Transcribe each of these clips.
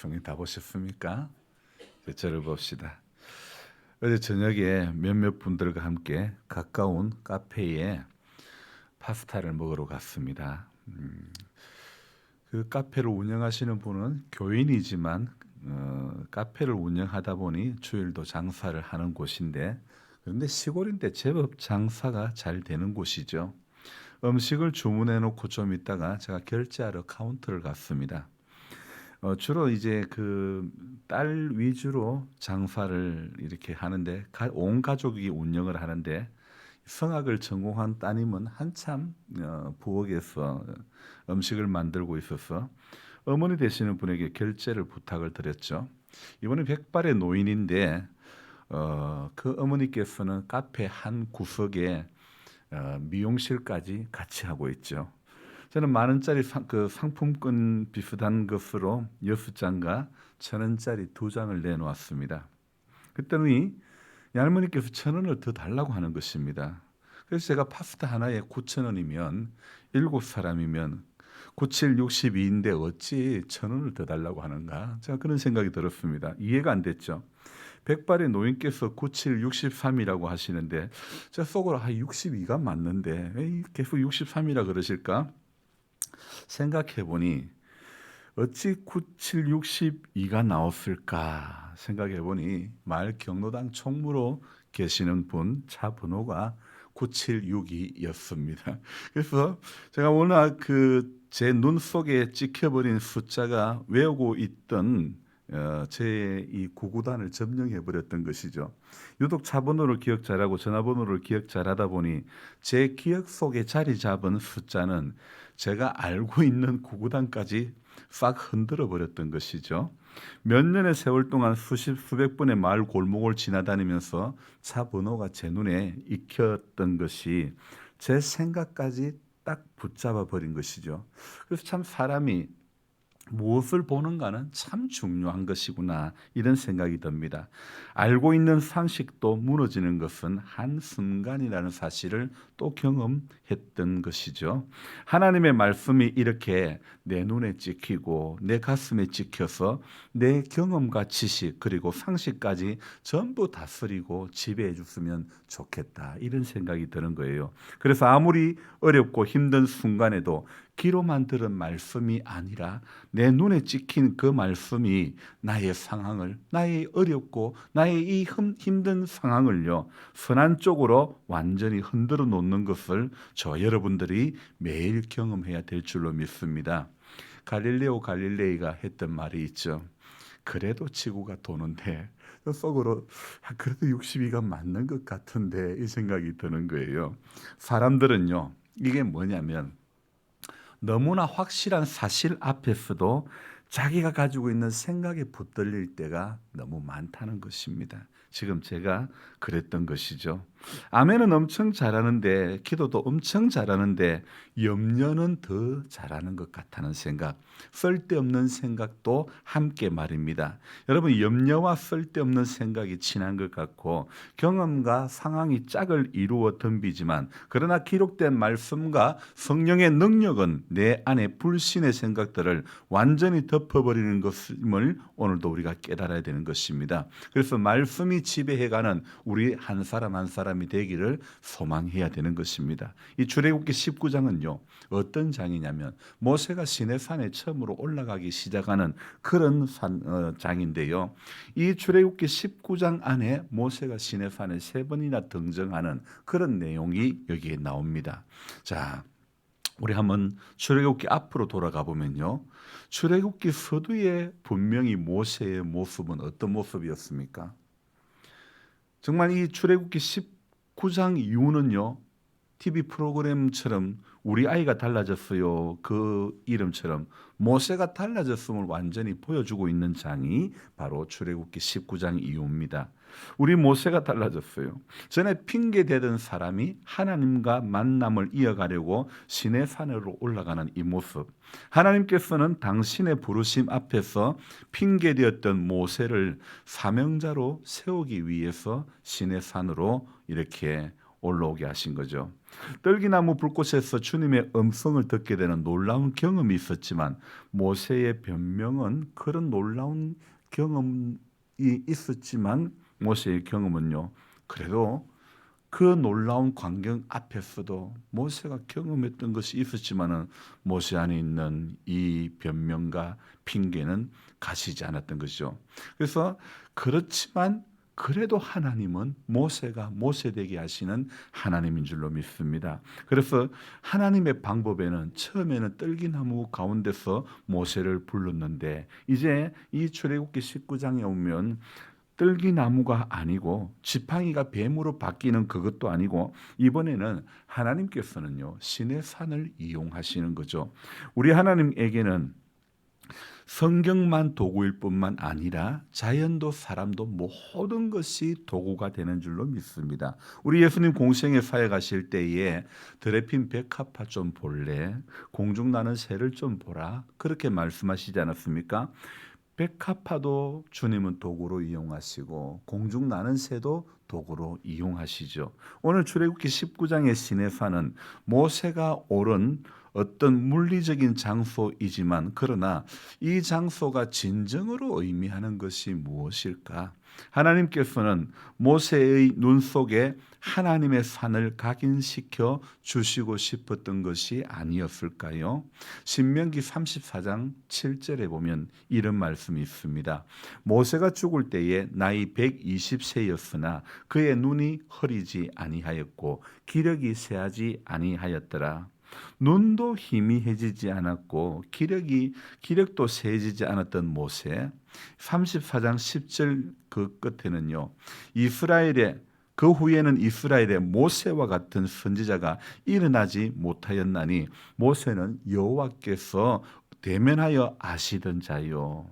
성경 다 보셨습니까? 저를 봅시다. 어제 저녁에 몇몇 분들과 함께 가까운 카페에 파스타를 먹으러 갔습니다. 그 카페를 운영하시는 분은 교인이지만 카페를 운영하다 보니 주일도 장사를 하는 곳인데, 그런데 시골인데 제법 장사가 잘 되는 곳이죠. 음식을 주문해 놓고 좀 있다가 제가 결제하러 카운터를 갔습니다. 주로 이제 그 딸 위주로 장사를 이렇게 하는데, 온 가족이 운영을 하는데, 성악을 전공한 따님은 한참 부엌에서 음식을 만들고 있어서 어머니 되시는 분에게 결제를 부탁을 드렸죠. 이분은 백발의 노인인데 그 어머니께서는 카페 한 구석에 미용실까지 같이 하고 있죠. 저는 만 원짜리 그 상품권 비슷한 것으로 6장과 1,000원짜리 2장을 내놓았습니다. 그랬더니 이 할머니께서 1,000원을 더 달라고 하는 것입니다. 그래서 제가 파스타 하나에 9,000원이면 7사람이면 9, 7, 62인데 어찌 1,000원을 더 달라고 하는가? 제가 그런 생각이 들었습니다. 이해가 안 됐죠. 백발의 노인께서 9, 7, 63이라고 하시는데 제가 속으로 62가 맞는데 왜 계속 63이라 그러실까? 생각해 보니 어찌 9, 7, 62가 나왔을까 생각해 보니 마을 경로당 총무로 계시는 분 차 번호가 9762였습니다. 그래서 제가 워낙 그 제 눈 속에 찍혀버린 숫자가 외우고 있던 제 이 구구단을 점령해 버렸던 것이죠. 유독 차 번호를 기억 잘하고 전화번호를 기억 잘하다 보니 제 기억 속에 자리 잡은 숫자는 제가 알고 있는 구구단까지 싹 흔들어 버렸던 것이죠. 몇 년의 세월 동안 수백 번의 마을 골목을 지나다니면서 차 번호가 제 눈에 익혔던 것이 제 생각까지 딱 붙잡아 버린 것이죠. 그래서 참 사람이 무엇을 보는가는 참 중요한 것이구나, 이런 생각이 듭니다. 알고 있는 상식도 무너지는 것은 한순간이라는 사실을 또 경험했던 것이죠. 하나님의 말씀이 이렇게 내 눈에 찍히고 내 가슴에 찍혀서 내 경험과 지식 그리고 상식까지 전부 다스리고 지배해 줬으면 좋겠다, 이런 생각이 드는 거예요. 그래서 아무리 어렵고 힘든 순간에도 귀로만 들은 말씀이 아니라 내 눈에 찍힌 그 말씀이 나의 상황을, 나의 어렵고 나의 이 힘든 상황을요, 선한 쪽으로 완전히 흔들어 놓는 것을 저 여러분들이 매일 경험해야 될 줄로 믿습니다. 갈릴레오 갈릴레이가 했던 말이 있죠. 그래도 지구가 도는데, 속으로 그래도 62가 맞는 것 같은데, 이 생각이 드는 거예요. 사람들은요, 이게 뭐냐면 너무나 확실한 사실 앞에서도 자기가 가지고 있는 생각에 붙들릴 때가 너무 많다는 것입니다. 지금 제가 그랬던 것이죠. 아멘은 엄청 잘하는데, 기도도 엄청 잘하는데 염려는 더 잘하는 것 같다는 생각, 쓸데없는 생각도 함께 말입니다. 여러분, 염려와 쓸데없는 생각이 친한 것 같고 경험과 상황이 짝을 이루어 덤비지만, 그러나 기록된 말씀과 성령의 능력은 내 안에 불신의 생각들을 완전히 덮어버리는 것임을 오늘도 우리가 깨달아야 되는 것입니다. 그래서 말씀이 지배해가는 우리 한 사람 한 사람이 되기를 소망해야 되는 것입니다. 이 출애굽기 19장은요 어떤 장이냐면, 모세가 시내산에 처음으로 올라가기 시작하는 그런 장인데요, 이 출애굽기 19장 안에 모세가 시내산에 3번이나 등장하는 그런 내용이 여기에 나옵니다. 자, 우리 한번 출애굽기 앞으로 돌아가 보면요, 출애굽기 서두에 분명히 모세의 모습은 어떤 모습이었습니까? 정말 이 출애굽기 19장 이후는요, TV 프로그램처럼 우리 아이가 달라졌어요, 그 이름처럼 모세가 달라졌음을 완전히 보여주고 있는 장이 바로 출애굽기 19장 이후입니다. 우리 모세가 달라졌어요. 전에 핑계대던 사람이 하나님과 만남을 이어가려고 시내 산으로 올라가는 이 모습, 하나님께서는 당신의 부르심 앞에서 핑계되었던 모세를 사명자로 세우기 위해서 시내 산으로 이렇게 올라오게 하신 거죠. 떨기나무 불꽃에서 주님의 음성을 듣게 되는 놀라운 경험이 있었지만 모세의 변명은 그런 놀라운 경험이 있었지만 모세의 경험은요. 그래도 그 놀라운 광경 앞에서도 모세가 경험했던 것이 있었지만은 모세 안에 있는 이 변명과 핑계는 가시지 않았던 것이죠. 그래서 그렇지만 그래도 하나님은 모세가 모세되게 하시는 하나님인 줄로 믿습니다. 그래서 하나님의 방법에는 처음에는 떨기나무 가운데서 모세를 불렀는데 이제 이 출애굽기 19장에 오면 떨기나무가 아니고 지팡이가 뱀으로 바뀌는 그것도 아니고 이번에는 하나님께서는요 신의 산을 이용하시는 거죠. 우리 하나님에게는 성경만 도구일 뿐만 아니라 자연도 사람도 모든 것이 도구가 되는 줄로 믿습니다. 우리 예수님 공생에 사역하실 때에 들에 핀 백합화 좀 볼래? 공중 나는 새를 좀 보라. 그렇게 말씀하시지 않았습니까? 백합화도 주님은 도구로 이용하시고 공중 나는 새도 도구로 이용하시죠. 오늘 출애굽기 19장의 시내산은 모세가 오른 어떤 물리적인 장소이지만 그러나 이 장소가 진정으로 의미하는 것이 무엇일까? 하나님께서는 모세의 눈 속에 하나님의 산을 각인시켜 주시고 싶었던 것이 아니었을까요? 신명기 34장 7절에 보면 이런 말씀이 있습니다. 모세가 죽을 때에 나이 120세였으나 그의 눈이 흐리지 아니하였고 기력이 쇠하지 아니하였더라. 눈도 희미해지지 않았고 기력도 세지지 않았던 모세. 34장 10절 그 끝에는요. 그 후에는 이스라엘의 모세와 같은 선지자가 일어나지 못하였나니 모세는 여호와께서 대면하여 아시던 자요.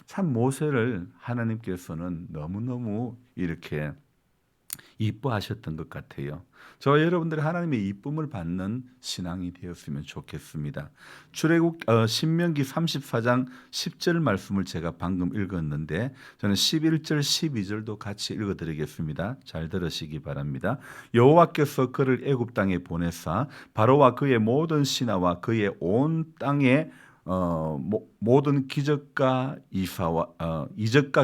참 모세를 하나님께서는 너무너무 이렇게 이뻐하셨던 것 같아요. 저 여러분들이 하나님의 이쁨을 받는 신앙이 되었으면 좋겠습니다. 신명기 34장 10절 말씀을 제가 방금 읽었는데 저는 11절 12절도 같이 읽어드리겠습니다. 잘 들으시기 바랍니다. 여호와께서 그를 애굽 땅에 보내사 바로와 그의 모든 신하와 그의 온 땅에 모든 이적과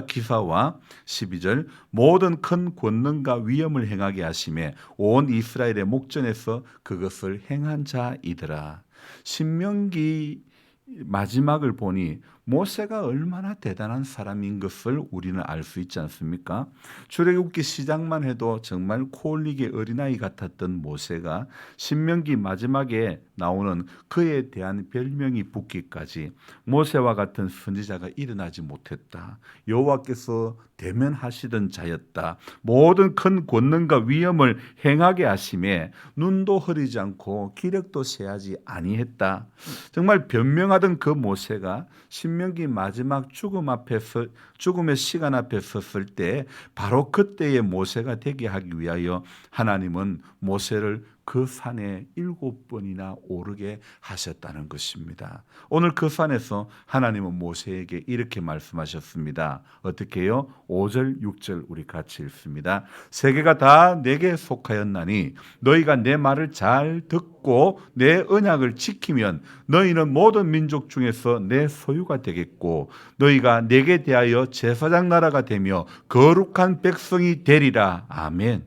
기사와 12절 모든 큰 권능과 위엄을 행하게 하심에 온 이스라엘의 목전에서 그것을 행한 자이더라. 신명기 마지막을 보니 모세가 얼마나 대단한 사람인 것을 우리는 알 수 있지 않습니까? 출애굽기 시작만 해도 정말 코 올리기 어린아이 같았던 모세가 신명기 마지막에 나오는 그에 대한 별명이 붙기까지 모세와 같은 선지자가 일어나지 못했다. 여호와께서 대면하시던 자였다. 모든 큰 권능과 위엄을 행하게 하심에 눈도 흐리지 않고 기력도 쇠하지 아니했다. 정말 변명하던 그 모세가 신명기 마지막 죽음의 시간 앞에 섰을 때 바로 그때의 모세가 되게 하기 위하여 하나님은 모세를 그 산에 7번이나 오르게 하셨다는 것입니다. 오늘 그 산에서 하나님은 모세에게 이렇게 말씀하셨습니다. 어떻게 해요? 5절 6절 우리 같이 읽습니다. 세계가 다 내게 속하였나니 너희가 내 말을 잘 듣고 내 언약을 지키면 너희는 모든 민족 중에서 내 소유가 되겠고 너희가 내게 대하여 제사장 나라가 되며 거룩한 백성이 되리라. 아멘.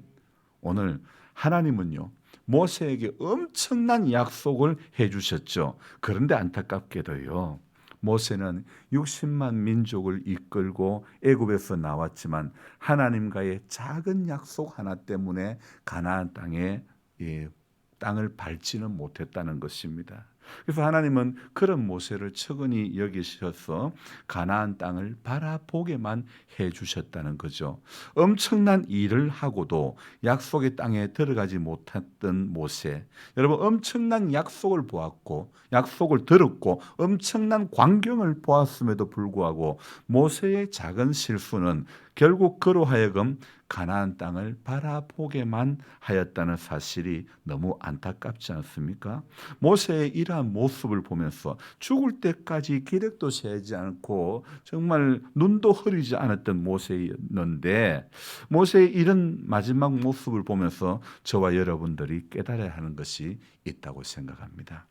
오늘 하나님은요 모세에게 엄청난 약속을 해주셨죠. 그런데 안타깝게도요 모세는 60만 민족을 이끌고 애굽에서 나왔지만 하나님과의 작은 약속 하나 때문에 가나안 땅을 밟지는 못했다는 것입니다. 그래서 하나님은 그런 모세를 측은히 여기셔서 가나안 땅을 바라보게만 해주셨다는 거죠. 엄청난 일을 하고도 약속의 땅에 들어가지 못했던 모세. 여러분 엄청난 약속을 보았고 약속을 들었고 엄청난 광경을 보았음에도 불구하고 모세의 작은 실수는 결국 그로 하여금 가나안 땅을 바라보게만 하였다는 사실이 너무 안타깝지 않습니까? 모세의 이러한 모습을 보면서 죽을 때까지 기력도 세지 않고 정말 눈도 흐리지 않았던 모세였는데, 모세의 이런 마지막 모습을 보면서 저와 여러분들이 깨달아야 하는 것이 있다고 생각합니다.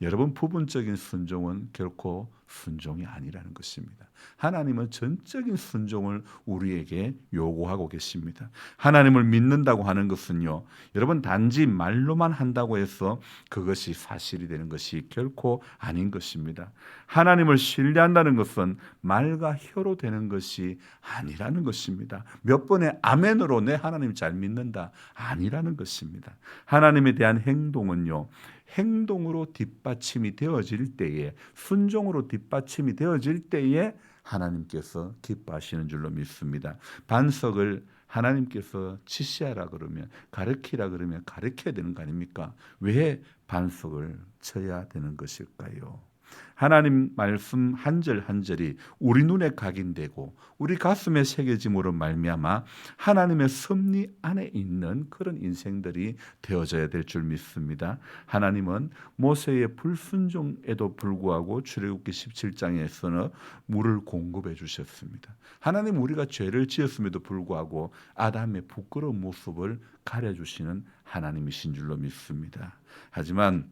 여러분, 부분적인 순종은 결코 순종이 아니라는 것입니다. 하나님은 전적인 순종을 우리에게 요구하고 계십니다. 하나님을 믿는다고 하는 것은요, 여러분, 단지 말로만 한다고 해서 그것이 사실이 되는 것이 결코 아닌 것입니다. 하나님을 신뢰한다는 것은 말과 혀로 되는 것이 아니라는 것입니다. 몇 번의 아멘으로 내 하나님 잘 믿는다 아니라는 것입니다. 하나님에 대한 행동은요, 행동으로 뒷받침이 되어질 때에, 순종으로 뒷받침이 되어질 때에 하나님께서 기뻐하시는 줄로 믿습니다. 반석을 하나님께서 지시하라 그러면, 가르치라 그러면 가르쳐야 되는 거 아닙니까? 왜 반석을 쳐야 되는 것일까요? 하나님 말씀 한 절 한 절이 우리 눈에 각인되고 우리 가슴에 새겨짐으로 말미암아 하나님의 섭리 안에 있는 그런 인생들이 되어져야 될 줄 믿습니다. 하나님은 모세의 불순종에도 불구하고 출애굽기 17장에서는 물을 공급해 주셨습니다. 하나님, 우리가 죄를 지었음에도 불구하고 아담의 부끄러운 모습을 가려주시는 하나님이신 줄로 믿습니다. 하지만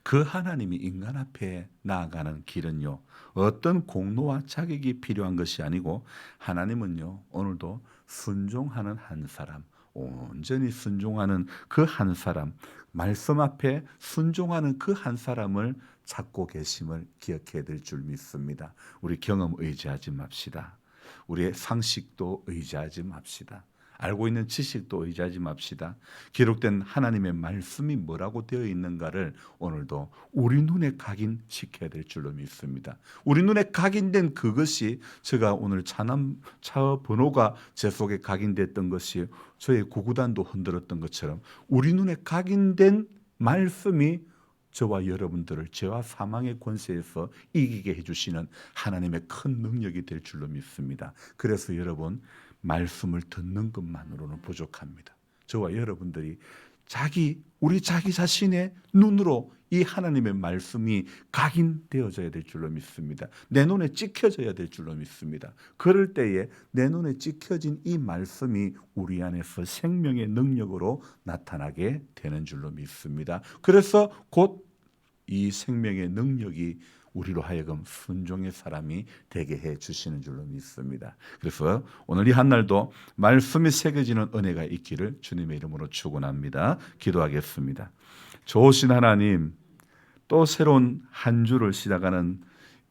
그 하나님이 인간 앞에 나아가는 길은요, 어떤 공로와 자격이 필요한 것이 아니고, 하나님은요, 오늘도 순종하는 한 사람, 온전히 순종하는 그 한 사람, 말씀 앞에 순종하는 그 한 사람을 찾고 계심을 기억해야 될 줄 믿습니다. 우리 경험 의지하지 맙시다. 우리의 상식도 의지하지 맙시다. 알고 있는 지식도 의지하지 맙시다. 기록된 하나님의 말씀이 뭐라고 되어 있는가를 오늘도 우리 눈에 각인시켜야 될 줄로 믿습니다. 우리 눈에 각인된 그것이, 제가 오늘 차 번호가 제 속에 각인됐던 것이 저의 구구단도 흔들었던 것처럼, 우리 눈에 각인된 말씀이 저와 여러분들을 죄와 사망의 권세에서 이기게 해주시는 하나님의 큰 능력이 될 줄로 믿습니다. 그래서 여러분, 말씀을 듣는 것만으로는 부족합니다. 저와 여러분들이 우리 자기 자신의 눈으로 이 하나님의 말씀이 각인되어져야 될 줄로 믿습니다. 내 눈에 찍혀져야 될 줄로 믿습니다. 그럴 때에 내 눈에 찍혀진 이 말씀이 우리 안에서 생명의 능력으로 나타나게 되는 줄로 믿습니다. 그래서 곧 이 생명의 능력이 우리로 하여금 순종의 사람이 되게 해 주시는 줄로 믿습니다. 그래서 오늘 이 한날도 말씀이 새겨지는 은혜가 있기를 주님의 이름으로 축원합니다. 기도하겠습니다. 좋으신 하나님, 또 새로운 한 주를 시작하는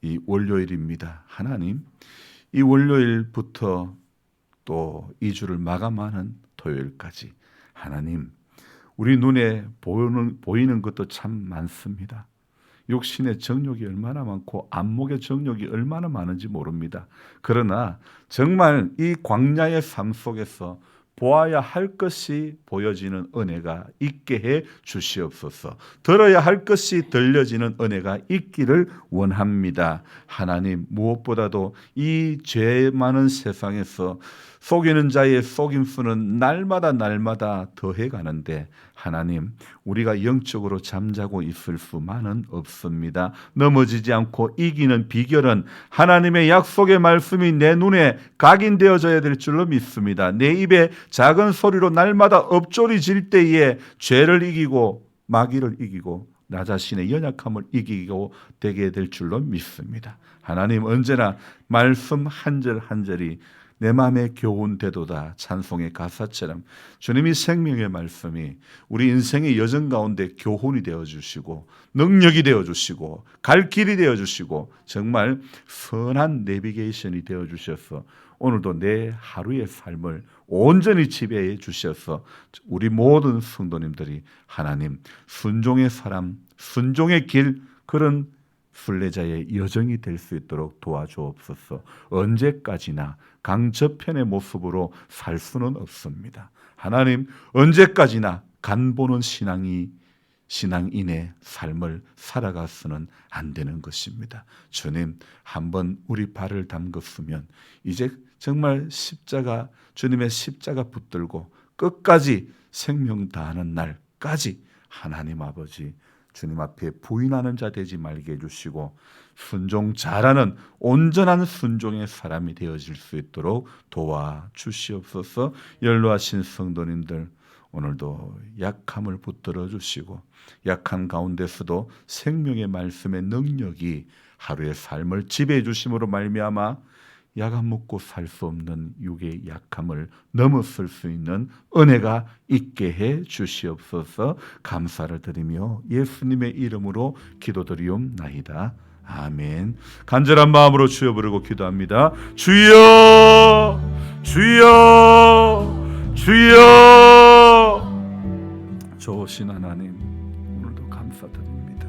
이 월요일입니다. 하나님, 이 월요일부터 또 이 주를 마감하는 토요일까지, 하나님, 우리 눈에 보이는 것도 참 많습니다. 육신의 정욕이 얼마나 많고 안목의 정욕이 얼마나 많은지 모릅니다. 그러나 정말 이 광야의 삶 속에서 보아야 할 것이 보여지는 은혜가 있게 해 주시옵소서. 들어야 할 것이 들려지는 은혜가 있기를 원합니다. 하나님, 무엇보다도 이 죄 많은 세상에서 속이는 자의 속임수는 날마다 더해 가는데, 하나님, 우리가 영적으로 잠자고 있을 수만은 없습니다. 넘어지지 않고 이기는 비결은 하나님의 약속의 말씀이 내 눈에 각인되어져야 될 줄로 믿습니다. 내 입에 작은 소리로 날마다 엎조리질 때에 죄를 이기고 마귀를 이기고 나 자신의 연약함을 이기고 되게 될 줄로 믿습니다. 하나님, 언제나 말씀 한 절 한 절이 내 마음의 교훈되도다 찬송의 가사처럼 주님이 생명의 말씀이 우리 인생의 여정 가운데 교훈이 되어주시고 능력이 되어주시고 갈 길이 되어주시고 정말 선한 내비게이션이 되어주셔서 오늘도 내 하루의 삶을 온전히 지배해 주셔서 우리 모든 성도님들이 하나님 순종의 사람, 순종의 길, 그런 순례자의 여정이 될 수 있도록 도와주옵소서. 언제까지나 강저편의 모습으로 살 수는 없습니다. 하나님, 언제까지나 간보는 신앙인의 삶을 살아가서는 안 되는 것입니다. 주님, 한번 우리 발을 담궜으면 이제 정말 십자가, 주님의 십자가 붙들고 끝까지 생명 다하는 날까지 하나님 아버지 주님 앞에 부인하는 자 되지 말게 해주시고 순종 잘하는 온전한 순종의 사람이 되어질 수 있도록 도와주시옵소서. 연로하신 성도님들, 오늘도 약함을 붙들어 주시고 약한 가운데서도 생명의 말씀의 능력이 하루의 삶을 지배해 주심으로 말미암아 약안 먹고 살 수 없는 육의 약함을 넘어설 수 있는 은혜가 있게 해 주시옵소서. 감사를 드리며 예수님의 이름으로 기도드리옵나이다. 아멘. 간절한 마음으로 주여 부르고 기도합니다. 주여, 주여, 주여. 좋으신 하나님, 오늘도 감사드립니다.